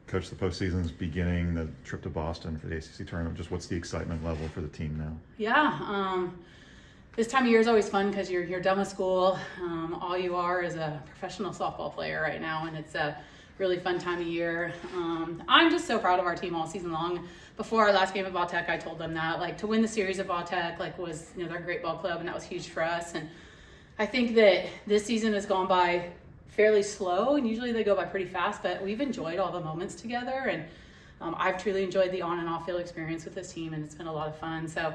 Coach, the postseason's beginning, the trip to Boston for the ACC Tournament. Just what's the excitement level for the team now? Yeah, this time of year is always fun because you're done with school. All you are is a professional softball player right now, and it's a really fun time of year. I'm just so proud of our team all season long. Before our last game at Vautech, I told them that to win the series at Vautech was they're a great ball club, and that was huge for us. And I think that this season has gone by fairly slow, and usually they go by pretty fast, but we've enjoyed all the moments together, and I've truly enjoyed the on and off field experience with this team, and it's been a lot of fun. So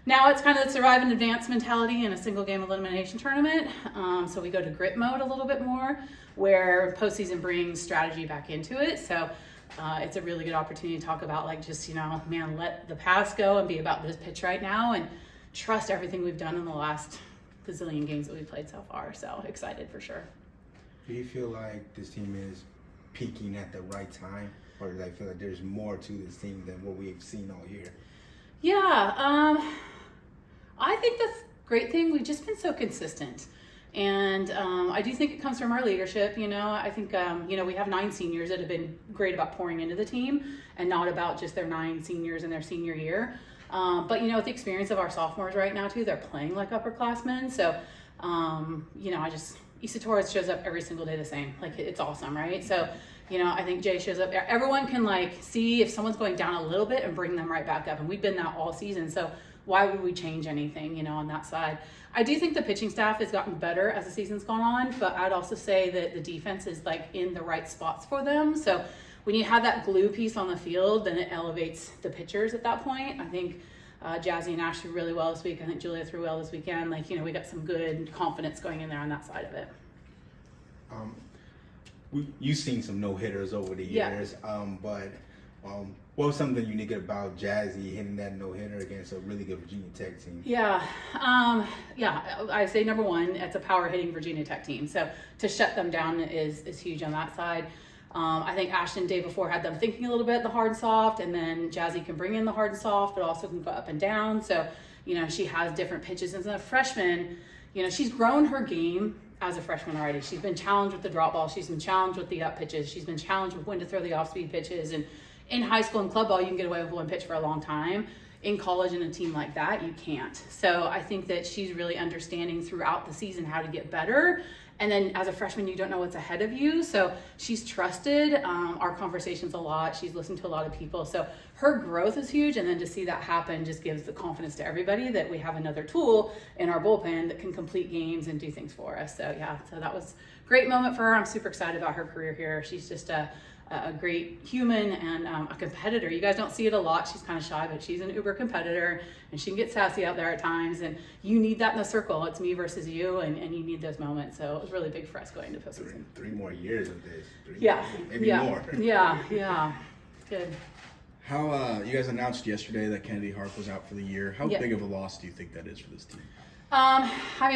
now it's kind of the survive and advance mentality in a single game elimination tournament. So we go to grit mode a little bit more, where postseason brings strategy back into it. So it's a really good opportunity to talk about let the past go and be about this pitch right now, and trust everything we've done in the last gazillion games that we've played so far. So excited for sure. Do you feel like this team is peaking at the right time, or do I feel like there's more to this team than what we've seen all year? Yeah, I think the great thing, we've just been so consistent. And I do think it comes from our leadership. I think, we have 9 seniors that have been great about pouring into the team and not about just their 9 seniors in their senior year. But with the experience of our sophomores right now too, they're playing like upperclassmen. So, Issa Torres shows up every single day the same. It's awesome, right? So, I think Jay shows up. Everyone can see if someone's going down a little bit and bring them right back up. And we've been that all season. So why would we change anything, on that side? I do think the pitching staff has gotten better as the season's gone on, but I'd also say that the defense is in the right spots for them. So when you have that glue piece on the field, then it elevates the pitchers at that point. I think Jazzy and Ash threw really well this week. I think Julia threw well this weekend. We got some good confidence going in there on that side of it. You've seen some no-hitters over the years, but what was something unique about Jazzy hitting that no-hitter against a really good Virginia Tech team? Yeah, I say number one, it's a power-hitting Virginia Tech team. So to shut them down is huge on that side. I think Ashton day before had them thinking a little bit the hard and soft, and then Jazzy can bring in the hard and soft, but also can go up and down. So, she has different pitches. As a freshman, she's grown her game as a freshman already. She's been challenged with the drop ball. She's been challenged with the up pitches. She's been challenged with when to throw the off-speed pitches. And in high school and club ball, you can get away with one pitch for a long time. In college and a team like that, you can't. So I think that she's really understanding throughout the season how to get better. And then as a freshman, you don't know what's ahead of you. So she's trusted our conversations a lot. She's listened to a lot of people. So her growth is huge. And then to see that happen just gives the confidence to everybody that we have another tool in our bullpen that can complete games and do things for us. So so that was a great moment for her. I'm super excited about her career here. She's just a great human and a competitor. You guys don't see it a lot. She's kind of shy, but she's an uber competitor, and she can get sassy out there at times, and you need that in the circle. It's me versus you, and you need those moments. So it was really big for us going into postseason. Three more years of this. Maybe more. Yeah. Good. How you guys announced yesterday that Kennedy Harp was out for the year. How big of a loss do you think that is for this team?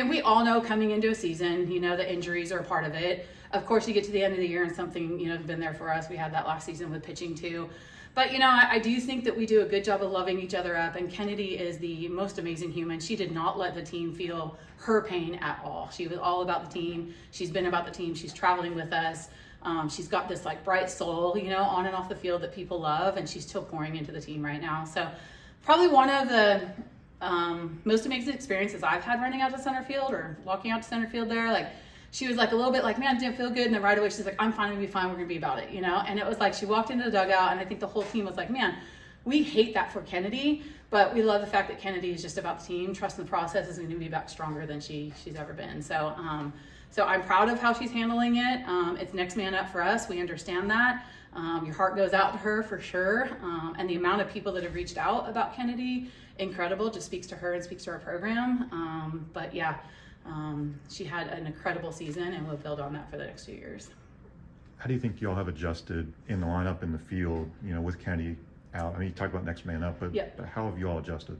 We all know coming into a season, the injuries are a part of it. Of course, you get to the end of the year and something, has been there for us. We had that last season with pitching too. But, I do think that we do a good job of loving each other up. And Kennedy is the most amazing human. She did not let the team feel her pain at all. She was all about the team. She's been about the team. She's traveling with us. She's got this bright soul, on and off the field that people love. And she's still pouring into the team right now. So probably one of the most amazing experiences I've had running out to center field or walking out to center field there. She was a little bit man, I didn't feel good. And then right away, she's I'm fine, we'll be fine. We're going to be about it, And it was she walked into the dugout, and I think the whole team was man, we hate that for Kennedy, but we love the fact that Kennedy is just about the team. Trust in the process is going to be back stronger than she's ever been. So, so I'm proud of how she's handling it. It's next man up for us. We understand that. Your heart goes out to her for sure. And the amount of people that have reached out about Kennedy, incredible, just speaks to her and speaks to our program. She had an incredible season, and we'll build on that for the next 2 years. How do you think y'all have adjusted in the lineup, in the field, with Kennedy out? You talked about next man up, but how have you all adjusted?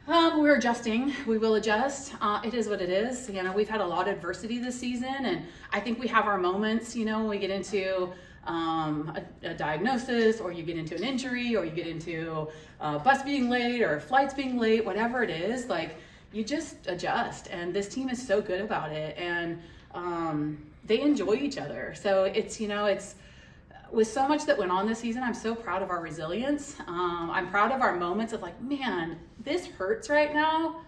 We're adjusting. We will adjust. It is what it is. We've had a lot of adversity this season, and I think we have our moments, when we get into a diagnosis, or you get into an injury, or you get into bus being late or flights being late, whatever it is, you just adjust. And this team is so good about it, and they enjoy each other. So it's with so much that went on this season, I'm so proud of our resilience. I'm proud of our moments of like, man, this hurts right now.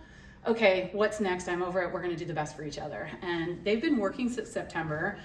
Okay, what's next? I'm over it. We're going to do the best for each other. And they've been working since September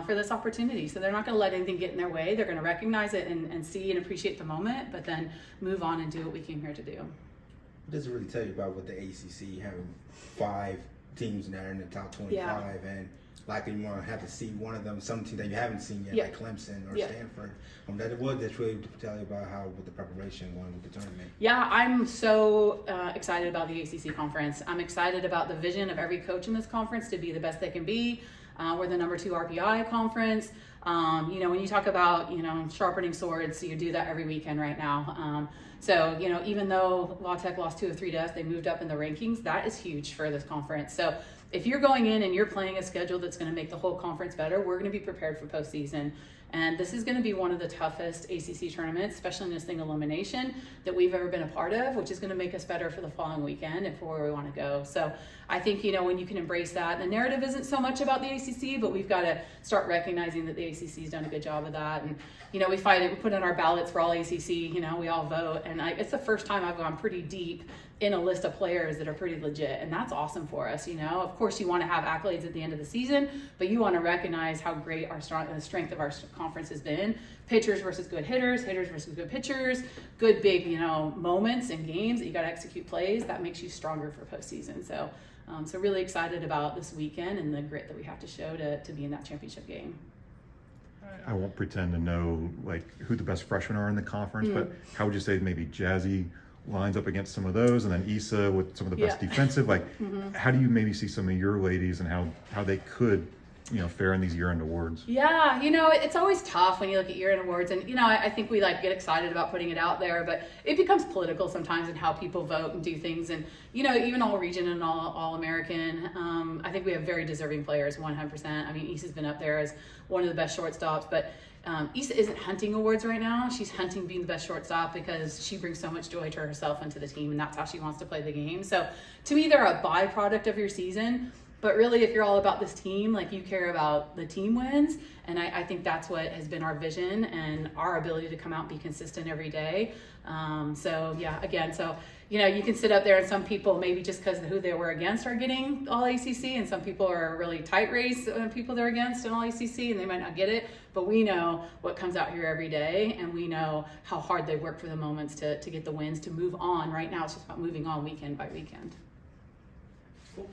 for this opportunity. So they're not going to let anything get in their way. They're going to recognize it and see and appreciate the moment, but then move on and do what we came here to do. What does it really tell you about what the ACC having 5 teams there in the top 25 and likely you want to have to see one of them, some team that you haven't seen yet, like Clemson or Stanford. That's really to tell you about how with the preparation going with the tournament. Yeah, I'm so excited about the ACC conference. I'm excited about the vision of every coach in this conference to be the best they can be. We're the number 2 RPI conference. You know, when you talk about, you know, sharpening swords, you do that every weekend right now. So, you know, even though La Tech lost 2 of 3 to us, they moved up in the rankings. That is huge for this conference. So if you're going in and you're playing a schedule that's going to make the whole conference better, we're going to be prepared for postseason. And this is going to be one of the toughest ACC tournaments, especially in this single elimination, that we've ever been a part of, which is going to make us better for the following weekend and for where we want to go. So I think, you know, when you can embrace that, the narrative isn't so much about the ACC, but we've got to start recognizing that the ACC has done a good job of that. And, you know, we fight it, we put in our ballots for all ACC, you know, we all vote. And it's the first time I've gone pretty deep in a list of players that are pretty legit, and that's awesome for us. You know, of course you want to have accolades at the end of the season, but you want to recognize how great the strength of our conference has been. Pitchers versus good hitters, hitters versus good pitchers, good big, you know, moments and games that you got to execute plays that makes you stronger for postseason. So so really excited about this weekend and the grit that we have to show to be in that championship game. I won't pretend to know like who the best freshmen are in the conference, but how would you say maybe Jazzy lines up against some of those, and then Issa with some of the best defensive? Like, how do you maybe see some of your ladies and how they could, you know, fare in these year-end awards? Yeah, you know, it's always tough when you look at year-end awards, and you know, I think we like get excited about putting it out there, but it becomes political sometimes in how people vote and do things. And you know, even all region and all American, I think we have very deserving players, 100%. I mean, Issa's been up there as one of the best shortstops, but Issa isn't hunting awards right now. She's hunting being the best shortstop because she brings so much joy to herself and to the team, and that's how she wants to play the game. So to me, they're a byproduct of your season, but really if you're all about this team, like you care about the team wins, and I think that's what has been our vision and our ability to come out and be consistent every day. So yeah, again, so you know, you can sit up there and some people maybe just because of who they were against are getting all ACC, and some people are a really tight race people they're against in all ACC and they might not get it, but we know what comes out here every day, and we know how hard they work for the moments to get the wins, to move on. Right now it's just about moving on weekend by weekend. Cool.